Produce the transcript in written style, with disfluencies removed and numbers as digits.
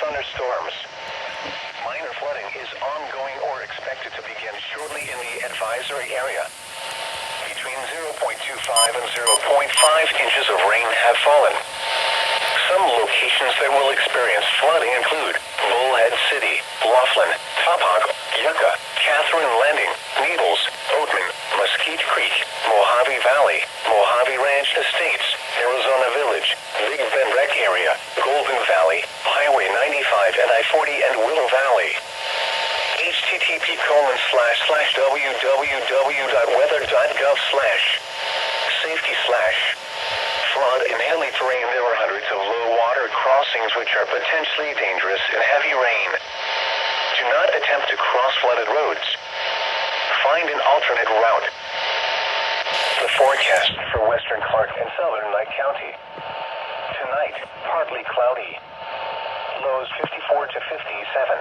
thunderstorms. Minor flooding is ongoing or expected to begin shortly in the advisory area. Between 0.25 and 0.5 inches of rain have fallen. Some locations that will experience flooding include Bullhead City, Laughlin, Topog, Yucca, Catherine Landing, Needles, Oatman, Mesquite Creek, Mojave Valley, Mojave Ranch Estates, Arizona Village, Big Bend Rec Area, Golden Valley, Highway 95 and I-40 and Willow Valley. http://www.weather.gov/safety/flood in hilly terrain. There are hundreds of low water crossings which are potentially dangerous in heavy rain. Do not attempt to cross flooded roads. Find an alternate route. The forecast for western Clark and southern Lake County. Tonight, partly cloudy. Lows 54 to 57.